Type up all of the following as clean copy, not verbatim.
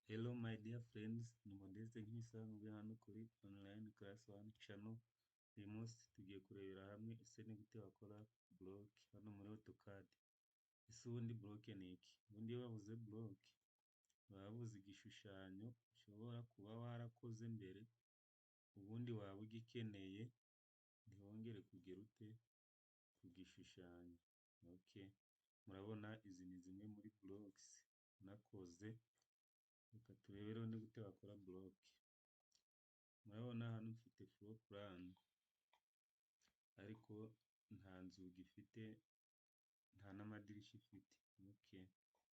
Hello my dear friends, ni Modeste nk'ibisanzwe hano kuri online class 1 channel. Uyu munsi tugiye kurebera hamwe ese ni gute wakora block hano muri AutoCAD. Ese ubundi block ni iki? Ubundi iyo bavuze block baba bavuze igishushanyo ushobora kuba warakoze mbere, ubundi waba ugikeneye ntihongere kugera ute kugishushanyo. Okay, murabona izi ni zimwe muri blocks nakoze. Reka turebere ni gute wakora block. Murabona hano mfite floor plan ariko nta nzugi ifite, nta n'amadirishya ifite. Okay,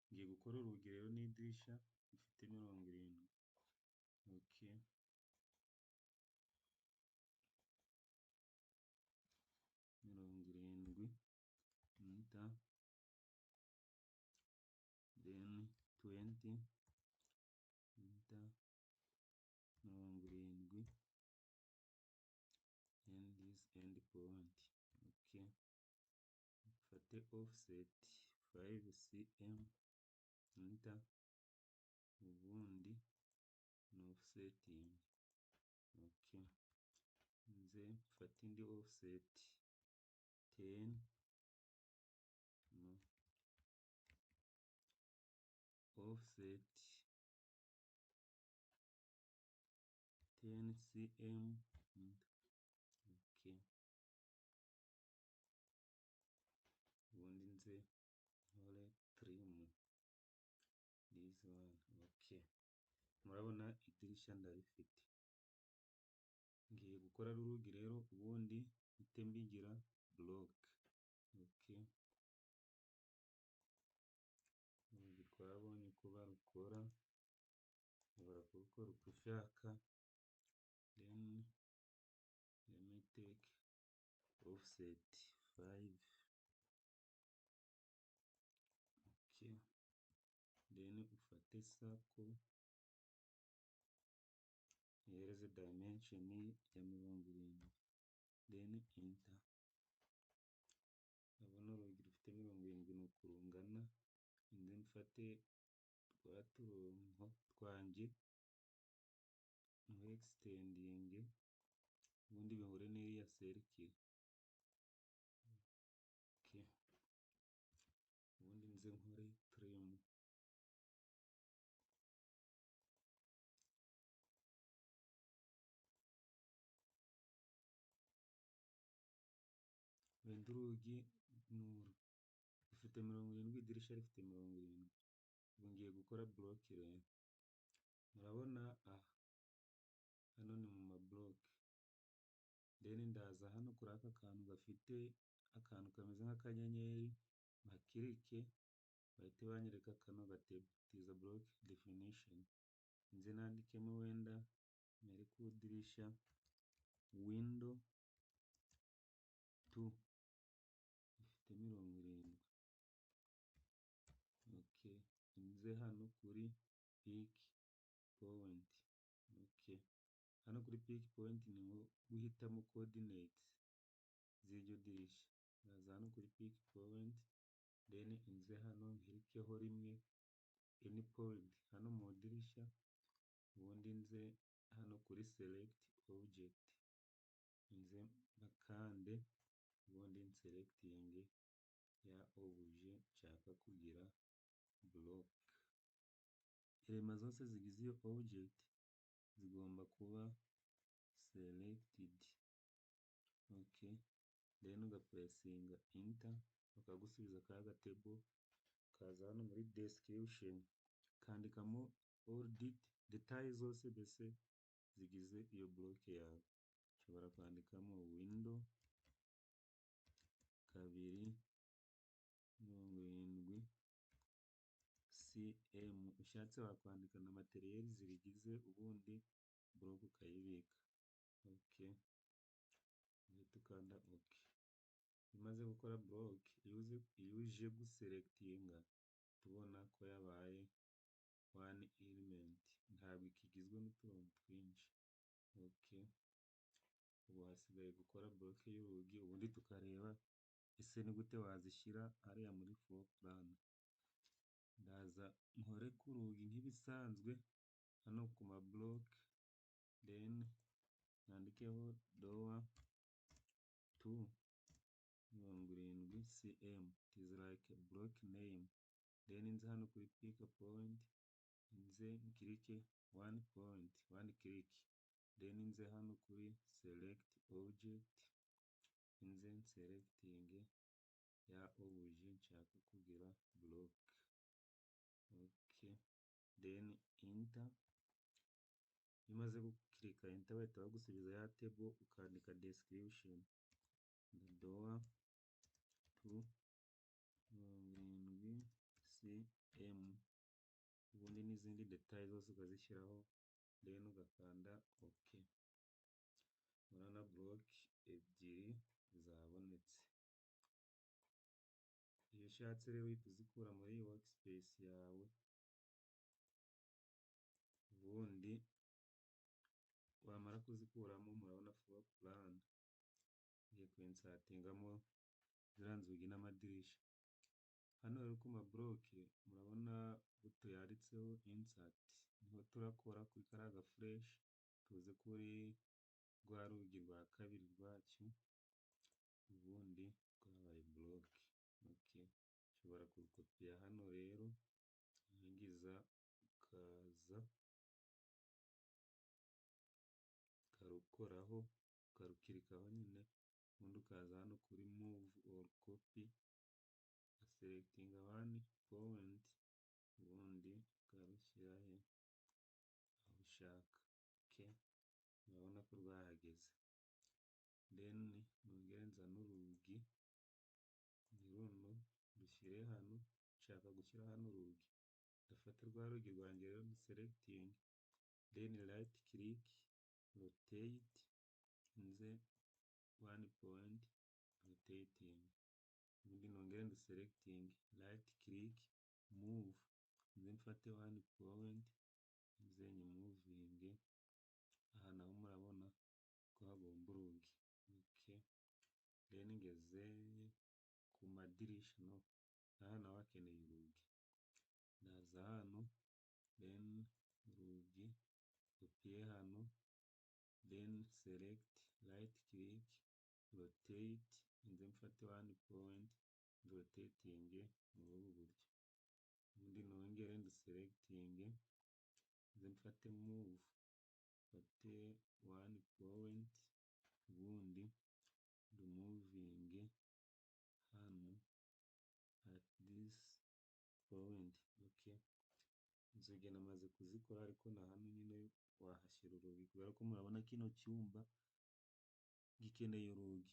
ngiye gukora urugi rero n'idirishya rifite 70. Okay, enter, then 20, enter, 70, and this end point. Okay, mfate offset 5 cm, enter, ubundi no offsetting. Okay, nze mfate indi offset 10, no, offset 10 cm. Okay, ubundi nze nkore trim this one. Okay, murabona idirishya ndarifite. Ngiye gukora urugi rero ubundi mpite mbigira block. Okay, urugi twabonye ko barukora, barakora uko ushaka. Then let me take offset 5. Okay, then ufate circle uhereze dimension ya 70, then enter. Urabona urugi rufite 70 ni uku rungana. Nze mfate twa turongo twanjye mu extending, ubundi bihure n'iriya circle. Okay, ubundi nze nkore trim. Wenda urugi rufite 70, idirishya rifite 70. Ubu ngiye gukora block rero. Murabona hano ni mu mablock. Then ndaza hano kuri aka kantu gafite akantu kameze nk'akanyenyeri, bakirike bahite banyereka kano gatebo tiza block definition. Nze nandikemo wenda mere ku idirishya window 2 ifite 70. Okay, nze hano kuri peak point. Okay, hano kuri peak point ni nko guhitamo coordinates z'iryo dirishya. Naza hano kuri peak point, then nze hano nkirikeho rimwe any point hano mu dirishya, ubundi nze hano kuri select object, nze bakande, ubundi nselecting ya objet nshaka kugira block. Elema zose zigize iyo object zigomba kuba selected. Okay, then ugapressinga enter, bakagusubiza ka gatebo. Kaza hano muri description kandikamo all details zose mbese zigize iyo block yawe. Ushobora kwandikamo window 2 70 cm. Ushatse wakwandika na materiel zirigize, ubundi block ukayibika. Okay, uhita ukanda okay. Imaze gukora block, iyo uje guselectinga tubona ko yabaye one element, ntabwo ikigizwe n'uturongo twinshi. Okay, ubu hasigaye gukora block y'urugi, ubundi tukareba ese ni gute wazishyira hariya muri floor plan. Ndaza nkore ku rugi nk'ibisanzwe, hano ku ma block, then nandikeho door 270 cm, it is like a block name, then nze hano kuri pick point, nze nkirike 1 point, 1 click, then nze hano kuri select object, nze selecting ya obuje nshaka kugira block. Okay, then enter. Iyo umaze gukirika enter bahita bagusubiza ya table, ukandika description, the door 270 cm, ubundi n'izindi details zose ukazishyiraho, then ugakanda okay. Murabona block ebyiri zabonetse. Iyo ushatse rero uhita uzikura muri workspace yawe, ubundi wamara kuzikuramo, murabona floor plan ugiye kuinsatingamo ziriya nzugi n'amadirisha. Hano rero ku mabloke murabona buto yanditseho insert, niho turakora kuri kariya gafresh tuze kuri rwa rugi rwa kabiri rwacyo, ubundi rwabaye bloke. Okay, ushobora kurukopiya hano rero, warangiza ukaza ukarukoraho, ukarukirikaho nyine, ubundi ukaza hano kuri move or copy, ugaselectinga 1 point, ubundi ukarushyira he aho ushaka. Okay, urabona ko rwahageze. Then nongere nzane urugi, ni runo dushyire hano, nshaka gushyira hano urugi, ndafata rwa rugi rwanjye rero ni selecting, then right click, rotate, nze 1 point, rotating, ubundi nongere ndi selecting, right click, move, nze mfate 1 point, nze nyimuvinge aha naho murabona ko hagomba urugi. Okay, then ngeze ku madirisha, no aha naho hakeneye urugi, ndaza hano, then urugi kopiye hano, then select, right click, rotate, nze mfate 1 point, rotating muri ubu buryo, ubundi nongere ndi selecting, nze mfate move, mfate 1 point, ubundi ndi moving hano at this point. Okay, inzugi namaze kuzikora, ariko na hano nyine wahashyira urugi, kubera ko murabona kino cyumba gikeneye urugi,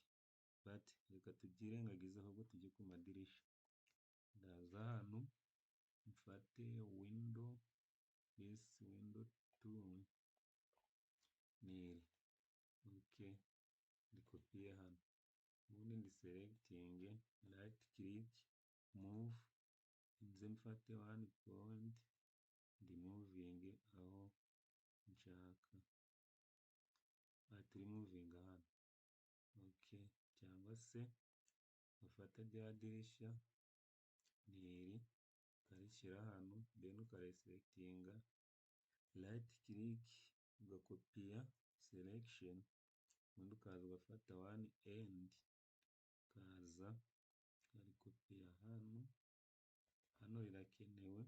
but reka tubyirengagize ahubwo tujye ku madirisha. Ndaza hano mfate window, this window 2 niri. Okay, ndi kopiye hano, ubundi ndi selecting, right click, move, nze mfate 1 point, ndi moving aho nshaka, turi moving hano. Okay, cyangwa se ufata rya dirisha niri ukarishyira hano, then ukareselectinga, right click, ugakopiya selection, ubundi ukaza ugafata 1 end, ukaza ukarikopiya hano, hano rirakenewe,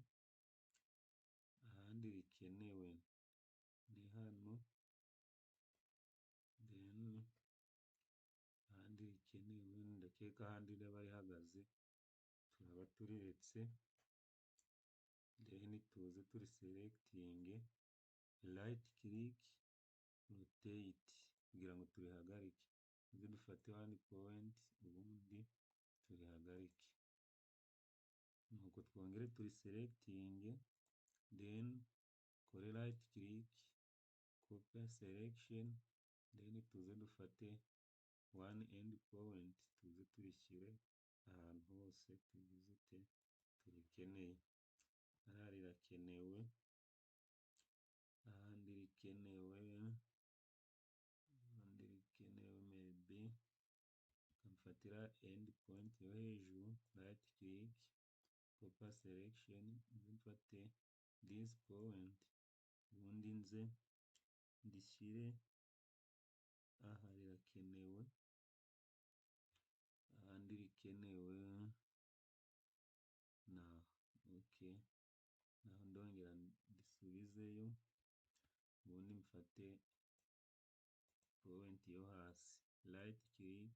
ahandi rikenewe ni hano, then ahandi rikenewe ndakeka ahandi riba rihagaze turaba turiretse, then tuze turi selecting, right click, rotate, kugira ngo turihagarike, tuze dufate 1 point, ubundi turihagarike, nuko twongere turi selecting, then kore right click, copy selection, then tuze dufate 1 end point, tuze turishyire ahantu hose tugize turikeneye. Hariya rirakenewe, ahandi rikenewe, maybe ukamfatira end point yo hejuru, right click, copy selection, nze mfate this point, ubundi nze ndishyire aha rirakenewe, ahandi rikenewe na okay, naho ndongera ndisubizeyo, ubundi mfate point yo hasi, right click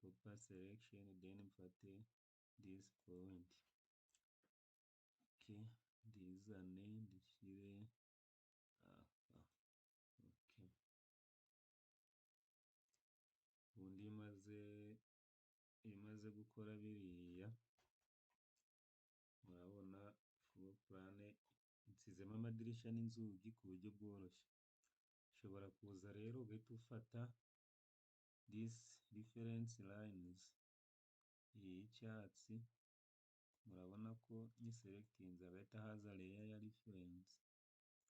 copy selection, then mfate this point, okay, ndizane ndishyire aha, okay. Ubundi imaze gukora biriya, murabona floor plan nsizemo amadirishya n'inzugi ku buryo bworoshye. Ushobora kuza rero ugahita ufata this reference lines, iyi y'icyatsi, murabona ko nyiselectinze hagahita haza layer ya reference,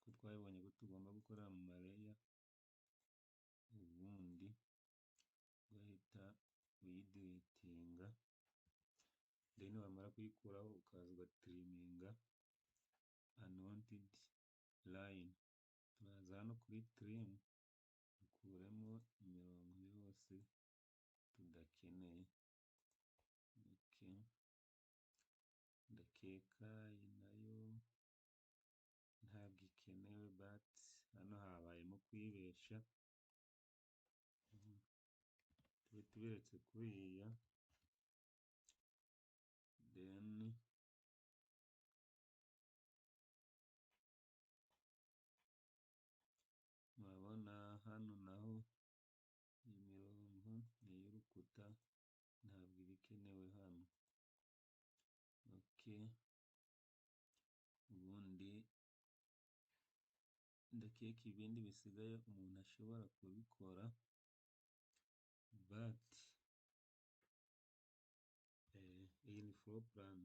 ko twabibonye ko tugomba gukorera mu ma layer, ubundi ugahita uyideletinga, then wamara kuyikuraho ukaza ugatiriminga unwanted line. Turaza hano kuri trim dukuremo imirongo yose tudakeneye, okay. Ndakeka iyi nayo ntabwo ikenewe, but hano habayemo kwibesha, tube tubiretse kuriya, then murabona hano naho iyi mirongo ni iy'urukuta, ntabwo iba ikenewe hano, okay. Ubundi ndakeka ibindi bisigaye umuntu ashobora kubikora, but iyi ni floor plan.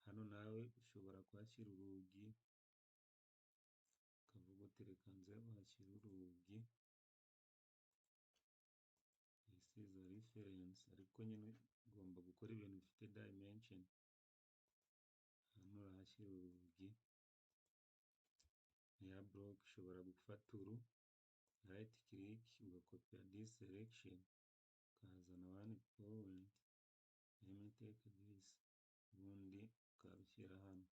Hano nawe ushobora kuhashyira urugi, ukavuga uti reka nze uhashyire urugi, this is a reference, ariko nyine ugomba gukora ibintu bifite dimension. Hano urahashyira urugi, ya block ushobora gufata uru right click ugakopera this selection, ukahazana one point, let me take this, ubundi ukarushyira hano,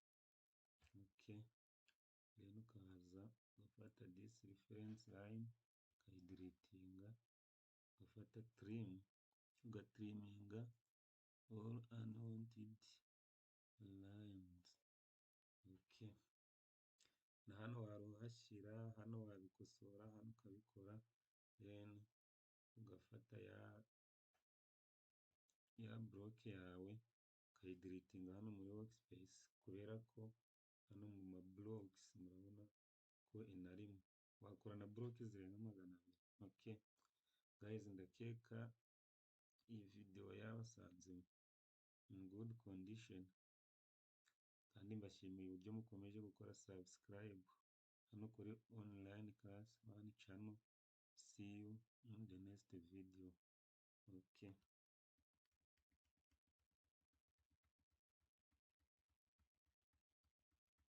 okay. Then ukaza ugafata this reference line ukayideletinga, ugafata trim ugatriminga all unwanted lines, okay. Na hano waruhashyira, hano wabikosora, hano ukabikora, then ugafata ya block yawe ukayideletinga hano muri workspace, kubera ko hano mu ma blocks murabona ko inarimo, wakora na block zirenga 200, okay. Guys, ndakeka iyi video yabasanze in good condition, kandi mbashimiye uburyo mukomeje gukora subscribe hano kuri online class 1 channel. See you in the next video, okay.